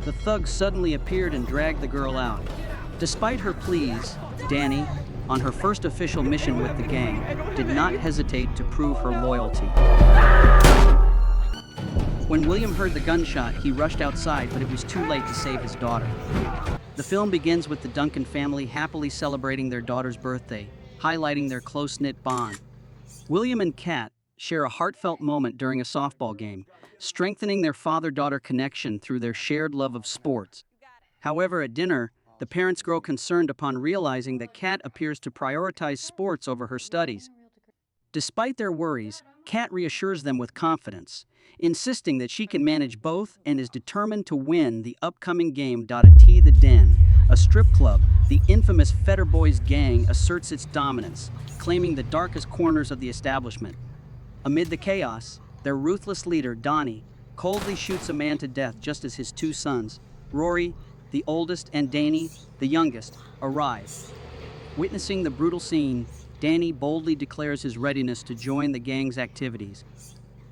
the thugs suddenly appeared and dragged the girl out. Despite her pleas, Danny, on her first official mission with the gang, did not hesitate to prove her loyalty. When William heard the gunshot, he rushed outside, but it was too late to save his daughter. The film begins with the Duncan family happily celebrating their daughter's birthday, highlighting their close-knit bond. William and Kat share a heartfelt moment during a softball game, strengthening their father-daughter connection through their shared love of sports. However, at dinner, the parents grow concerned upon realizing that Kat appears to prioritize sports over her studies. Despite their worries, Kat reassures them with confidence, insisting that she can manage both and is determined to win the upcoming game. At The Den, a strip club, the infamous Fetter Boys gang asserts its dominance, claiming the darkest corners of the establishment. Amid the chaos, their ruthless leader, Donnie, coldly shoots a man to death just as his two sons, Rory, the oldest, and Danny, the youngest, arrive. Witnessing the brutal scene, Danny boldly declares his readiness to join the gang's activities.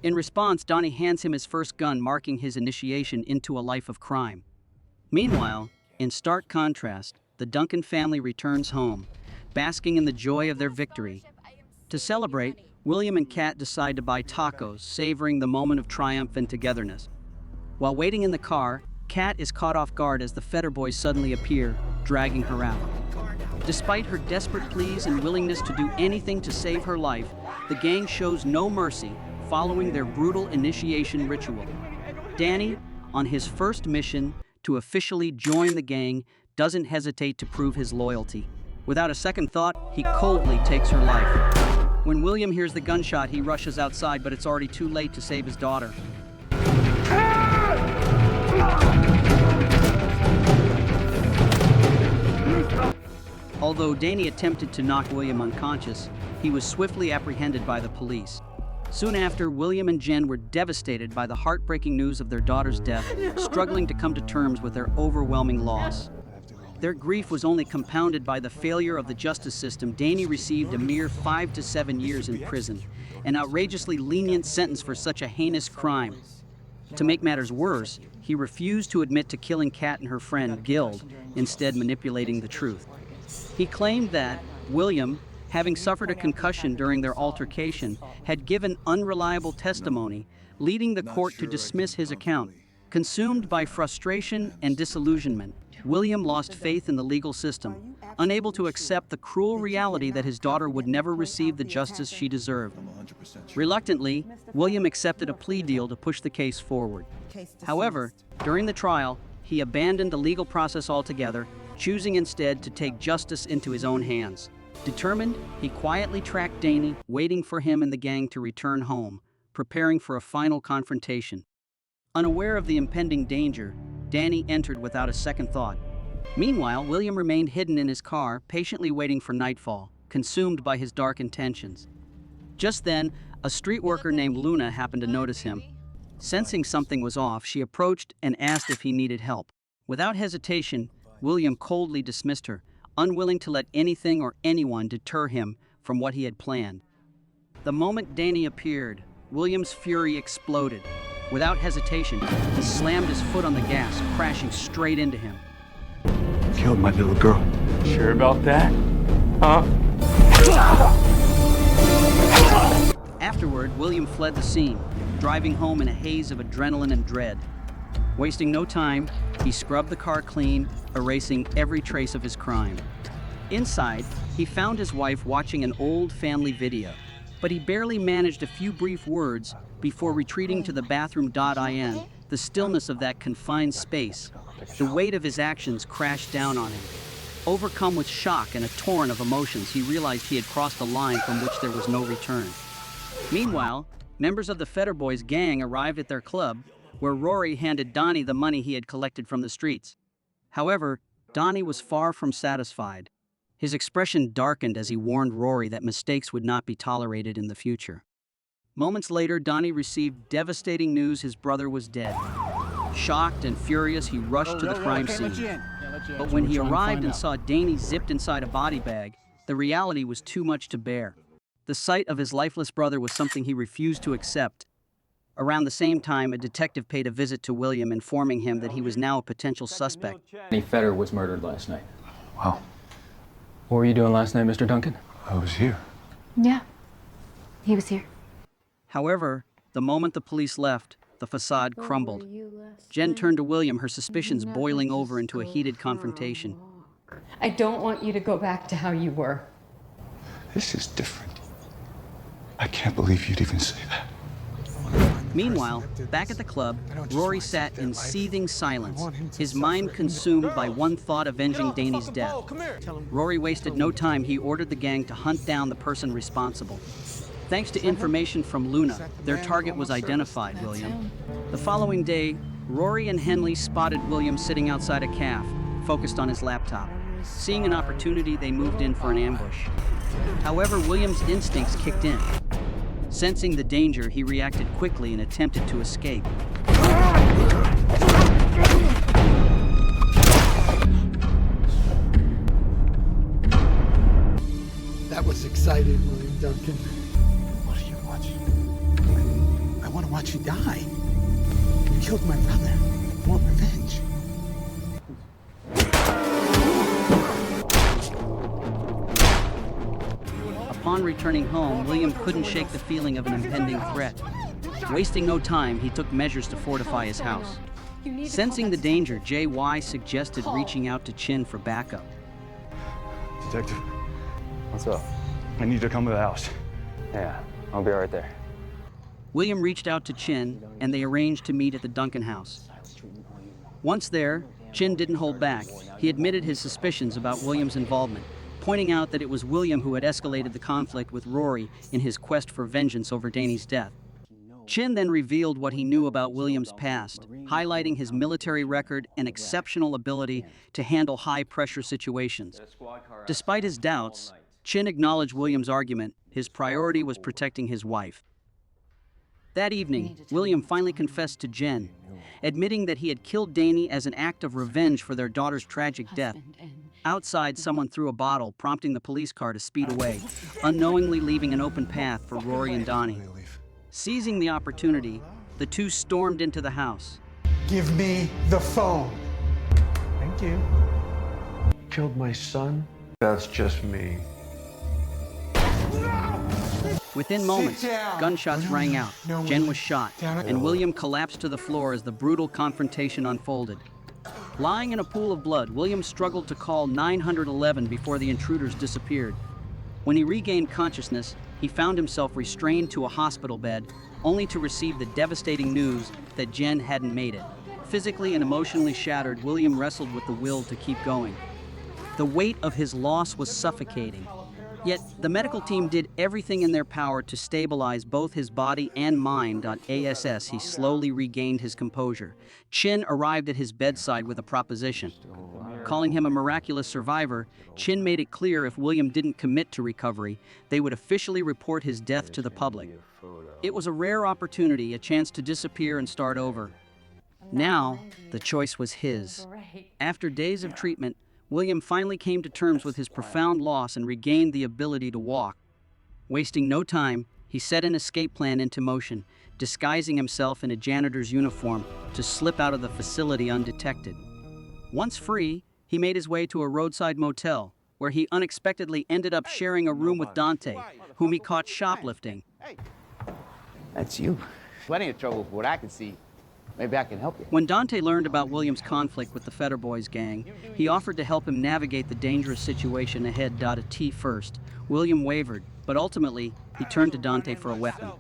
In response, Donnie hands him his first gun, marking his initiation into a life of crime. Meanwhile, in stark contrast, the Duncan family returns home, basking in the joy of their victory. To celebrate, William and Kat decide to buy tacos, savoring the moment of triumph and togetherness. While waiting in the car, Kat is caught off guard as the Fetter Boys suddenly appear, dragging her out. Despite her desperate pleas and willingness to do anything to save her life, the gang shows no mercy, following their brutal initiation ritual. Danny, on his first mission to officially join the gang, doesn't hesitate to prove his loyalty. Without a second thought, he coldly takes her life. When William hears the gunshot, he rushes outside, but it's already too late to save his daughter. Although Danny attempted to knock William unconscious, he was swiftly apprehended by the police. Soon after, William and Jen were devastated by the heartbreaking news of their daughter's death, struggling to come to terms with their overwhelming loss. Their grief was only compounded by the failure of the justice system. Danny received a mere 5 to 7 years in prison, an outrageously lenient sentence for such a heinous crime. To make matters worse, he refused to admit to killing Kat and her friend, Gild, instead manipulating the truth. He claimed that William, having suffered a concussion during their altercation, had given unreliable testimony, leading the court to dismiss his account. Consumed by frustration and disillusionment, William lost faith in the legal system, unable to accept the cruel reality that his daughter would never receive the justice she deserved. Reluctantly, William accepted a plea deal to push the case forward. However, during the trial, he abandoned the legal process altogether, choosing instead to take justice into his own hands. Determined, he quietly tracked Danny, waiting for him and the gang to return home, preparing for a final confrontation. Unaware of the impending danger, Danny entered without a second thought. Meanwhile, William remained hidden in his car, patiently waiting for nightfall, consumed by his dark intentions. Just then, a street worker named Luna happened to notice him. Sensing something was off, she approached and asked if he needed help. Without hesitation, William coldly dismissed her, unwilling to let anything or anyone deter him from what he had planned. The moment Danny appeared, William's fury exploded. Without hesitation, he slammed his foot on the gas, crashing straight into him. Killed my little girl. Sure about that? Huh? Afterward, William fled the scene, driving home in a haze of adrenaline and dread. Wasting no time, he scrubbed the car clean, erasing every trace of his crime. Inside, he found his wife watching an old family video, but he barely managed a few brief words before retreating to the bathroom. In the stillness of that confined space, the weight of his actions crashed down on him. Overcome with shock and a torrent of emotions, he realized he had crossed a line from which there was no return. Meanwhile, members of the Fetter Boys gang arrived at their club, where Rory handed Donnie the money he had collected from the streets. However, Donnie was far from satisfied. His expression darkened as he warned Rory that mistakes would not be tolerated in the future. Moments later, Donnie received devastating news his brother was dead. Shocked and furious, he rushed to the crime scene. But when he arrived and saw Danny zipped inside a body bag, the reality was too much to bear. The sight of his lifeless brother was something he refused to accept. Around the same time, a detective paid a visit to William, informing him that he was now a potential suspect. Feder was murdered last night. Wow. What were you doing last night, Mr. Duncan? I was here. Yeah, he was here. However, the moment the police left, the facade crumbled. Jen turned to William, her suspicions boiling over into a heated confrontation. I don't want you to go back to how you were. This is different. I can't believe you'd even say that. Meanwhile, back at the club, Rory sat in seething silence, his mind consumed by one thought: avenging Danny's death. Rory wasted no time. He ordered the gang to hunt down the person responsible. Thanks to information from Luna, their target was identified, William. The following day, Rory and Henley spotted William sitting outside a cafe, focused on his laptop. Seeing an opportunity, they moved in for an ambush. However, William's instincts kicked in. Sensing the danger, he reacted quickly and attempted to escape. That was exciting, William Duncan. What are you watching? I want to watch you die. You killed my brother. I want revenge. Upon returning home, William couldn't shake the feeling of an impending threat. Wasting no time, he took measures to fortify his house. Sensing the danger, J.Y. suggested reaching out to Chin for backup. Detective, What's up? I need to come to the house. Yeah, I'll be right there. William reached out to Chin, and they arranged to meet at the Duncan house. Once there, Chin didn't hold back. He admitted his suspicions about William's involvement, pointing out that it was William who had escalated the conflict with Rory in his quest for vengeance over Danny's death. Chin then revealed what he knew about William's past, highlighting his military record and exceptional ability to handle high-pressure situations. Despite his doubts, Chin acknowledged William's argument. His priority was protecting his wife. That evening, William finally confessed to Jen, admitting that he had killed Danny as an act of revenge for their daughter's tragic death. Outside, someone threw a bottle, prompting the police car to speed away, unknowingly leaving an open path for Rory and Donnie. Seizing the opportunity, the two stormed into the house. Give me the phone. Thank you. Killed my son? That's just me. Within moments, gunshots rang out, Jen was shot, and William collapsed to the floor as the brutal confrontation unfolded. Lying in a pool of blood, William struggled to call 911 before the intruders disappeared. When he regained consciousness, he found himself restrained to a hospital bed, only to receive the devastating news that Jen hadn't made it. Physically and emotionally shattered, William wrestled with the will to keep going. The weight of his loss was suffocating. Yet, the medical team did everything in their power to stabilize both his body and mind. As he slowly regained his composure, Chin arrived at his bedside with a proposition. Calling him a miraculous survivor, Chin made it clear if William didn't commit to recovery, they would officially report his death to the public. It was a rare opportunity, a chance to disappear and start over. Now, the choice was his. After days of treatment, William finally came to terms with his profound loss and regained the ability to walk. Wasting no time, he set an escape plan into motion, disguising himself in a janitor's uniform to slip out of the facility undetected. Once free, he made his way to a roadside motel, where he unexpectedly ended up sharing a room with Dante, whom he caught shoplifting. That's you. Plenty of trouble from what I can see. Maybe I can help you. When Dante learned about William's conflict with the Feder Boys gang, he offered to help him navigate the dangerous situation ahead. At first, William wavered, but ultimately, he turned to Dante for a weapon.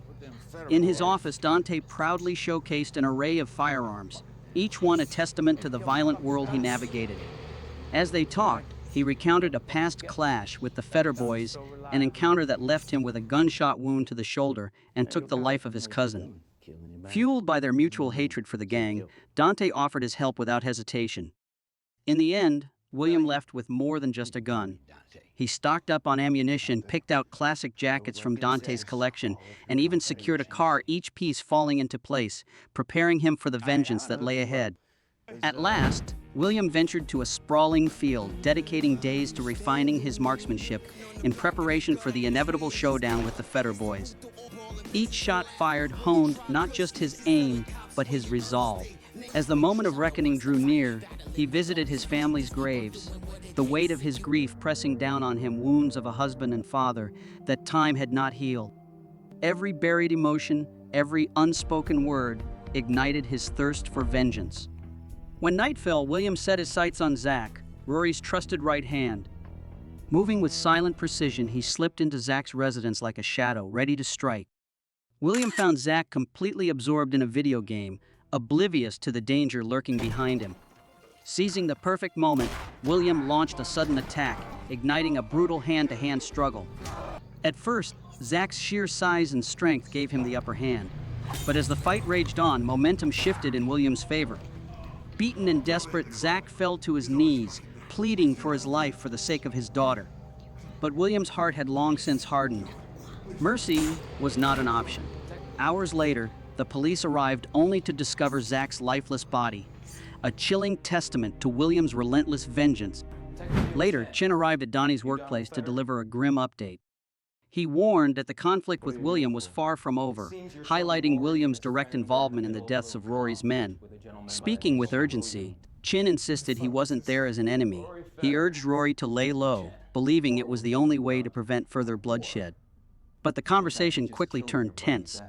In his office, Dante proudly showcased an array of firearms, each one a testament to the violent world he navigated. As they talked, he recounted a past clash with the Feder Boys, an encounter that left him with a gunshot wound to the shoulder and took the life of his cousin. Fueled by their mutual hatred for the gang, Dante offered his help without hesitation. In the end, William left with more than just a gun. He stocked up on ammunition, picked out classic jackets from Dante's collection, and even secured a car, each piece falling into place, preparing him for the vengeance that lay ahead. At last, William ventured to a sprawling field, dedicating days to refining his marksmanship in preparation for the inevitable showdown with the Feder Boys. Each shot fired honed not just his aim, but his resolve. As the moment of reckoning drew near, he visited his family's graves, the weight of his grief pressing down on him, wounds of a husband and father that time had not healed. Every buried emotion, every unspoken word ignited his thirst for vengeance. When night fell, William set his sights on Zach, Rory's trusted right hand. Moving with silent precision, he slipped into Zach's residence like a shadow, ready to strike. William found Zach completely absorbed in a video game, oblivious to the danger lurking behind him. Seizing the perfect moment, William launched a sudden attack, igniting a brutal hand-to-hand struggle. At first, Zach's sheer size and strength gave him the upper hand. But as the fight raged on, momentum shifted in William's favor. Beaten and desperate, Zach fell to his knees, pleading for his life for the sake of his daughter. But William's heart had long since hardened. Mercy was not an option. Hours later, the police arrived only to discover Zach's lifeless body, a chilling testament to William's relentless vengeance. Later, Chin arrived at Donnie's workplace to deliver a grim update. He warned that the conflict with William was far from over, highlighting William's direct involvement in the deaths of Rory's men. Speaking with urgency, Chin insisted he wasn't there as an enemy. He urged Rory to lay low, believing it was the only way to prevent further bloodshed. But the conversation quickly turned tense.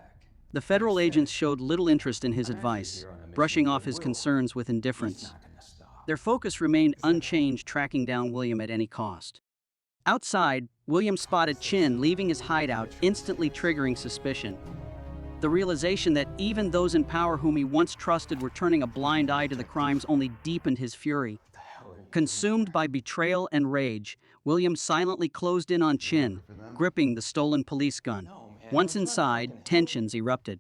The federal agents showed little interest in his advice, brushing off his concerns with indifference. Their focus remained unchanged, tracking down William at any cost. Outside, William spotted Chin leaving his hideout, instantly triggering suspicion. The realization that even those in power whom he once trusted were turning a blind eye to the crimes only deepened his fury. Consumed by betrayal and rage, William silently closed in on Chin, gripping the stolen police gun. Once inside, tensions erupted.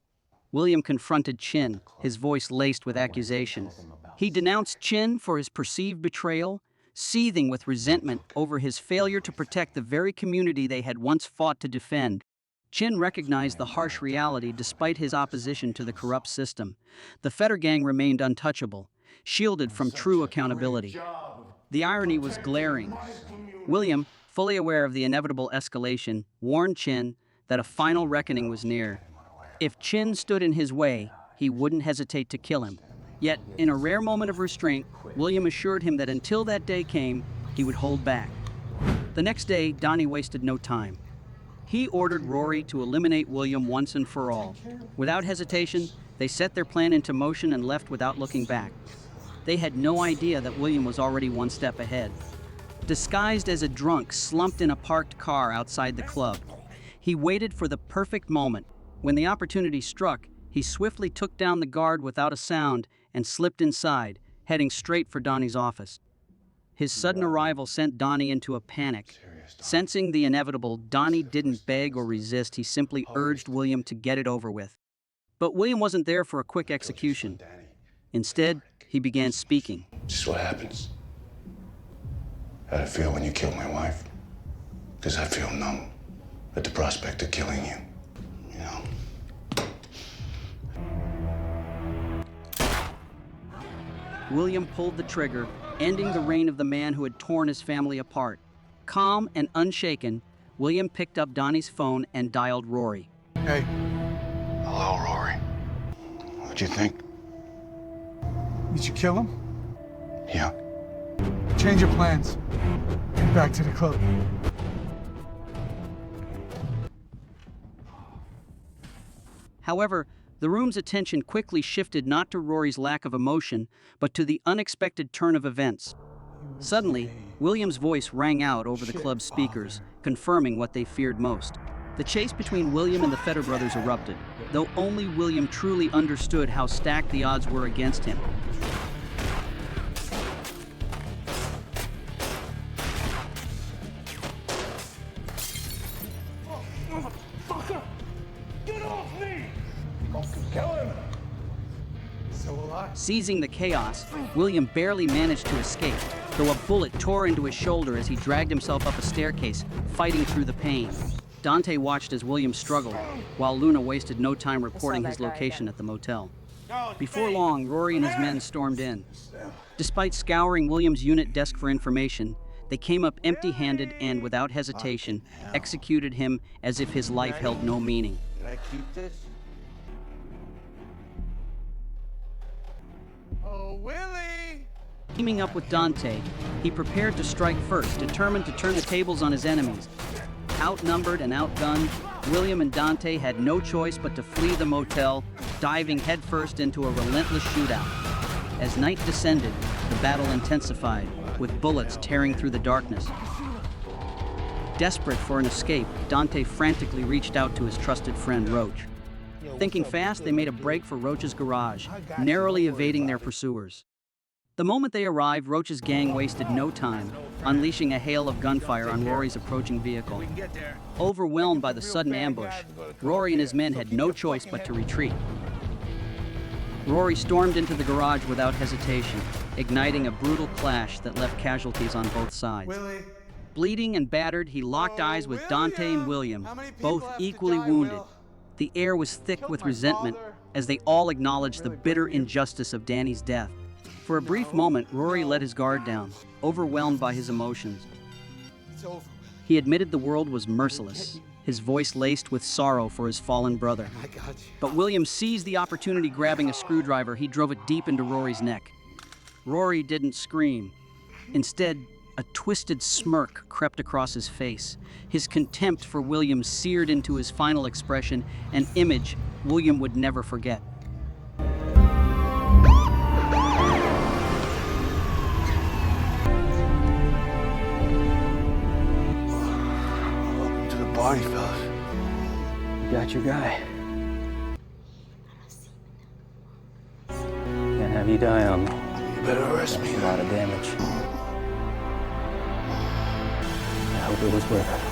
William confronted Chin, his voice laced with accusation. He denounced Chin for his perceived betrayal, seething with resentment over his failure to protect the very community they had once fought to defend. Chin recognized the harsh reality despite his opposition to the corrupt system. The Feder gang remained untouchable, shielded from true accountability. The irony was glaring. William, fully aware of the inevitable escalation, warned Chin that a final reckoning was near. If Chin stood in his way, he wouldn't hesitate to kill him. Yet, in a rare moment of restraint, William assured him that until that day came, he would hold back. The next day, Donnie wasted no time. He ordered Rory to eliminate William once and for all. Without hesitation, they set their plan into motion and left without looking back. They had no idea that William was already one step ahead. Disguised as a drunk slumped in a parked car outside the club, he waited for the perfect moment. When the opportunity struck, he swiftly took down the guard without a sound and slipped inside, heading straight for Donnie's office. His sudden arrival sent Donnie into a panic. Sensing the inevitable, Donnie didn't beg or resist, he simply urged William to get it over with. But William wasn't there for a quick execution. Instead, he began speaking. This is what happens. How'd it feel when you killed my wife? Because I feel numb at the prospect of killing you. You know? William pulled the trigger, ending the reign of the man who had torn his family apart. Calm and unshaken, William picked up Donnie's phone and dialed Rory. Hey. Hello, Rory. What'd you think? Did you kill him? Yeah. Change your plans. Get back to the club. However, the room's attention quickly shifted not to Rory's lack of emotion, but to the unexpected turn of events. Suddenly, William's voice rang out over the club's speakers, confirming what they feared most. The chase between William and the Feder brothers erupted, though only William truly understood how stacked the odds were against him. Motherfucker! Get off me! Kill him! So will I. Seizing the chaos, William barely managed to escape, though a bullet tore into his shoulder as he dragged himself up a staircase, fighting through the pain. Dante watched as William struggled, while Luna wasted no time reporting his location at the motel. Before long, Rory and his men stormed in. Despite scouring William's unit desk for information, they came up empty-handed and, without hesitation, executed him as if his life held no meaning. I keep this? Oh, Willie! Teaming up with Dante, he prepared to strike first, determined to turn the tables on his enemies. Outnumbered and outgunned, William and Dante had no choice but to flee the motel, diving headfirst into a relentless shootout. As night descended, the battle intensified, with bullets tearing through the darkness. Desperate for an escape, Dante frantically reached out to his trusted friend Roach. Thinking fast, they made a break for Roach's garage, narrowly evading their pursuers. The moment they arrived, Roach's gang wasted no time, unleashing a hail of gunfire on Rory's approaching vehicle. Overwhelmed by the sudden ambush, Rory and his men had no choice but to retreat. Rory stormed into the garage without hesitation, igniting a brutal clash that left casualties on both sides. Bleeding and battered, he locked eyes with Dante and William, both equally wounded. The air was thick with resentment as they all acknowledged the bitter injustice of Danny's death. For a brief moment, Rory let his guard down, overwhelmed by his emotions. He admitted the world was merciless, his voice laced with sorrow for his fallen brother. But William seized the opportunity. Grabbing a screwdriver, he drove it deep into Rory's neck. Rory didn't scream. Instead, a twisted smirk crept across his face. His contempt for William seared into his final expression, an image William would never forget. Welcome to the party, fellas. You got your guy. Can't have you die on me. You better arrest me. That's a lot of damage. I hope it was worth it.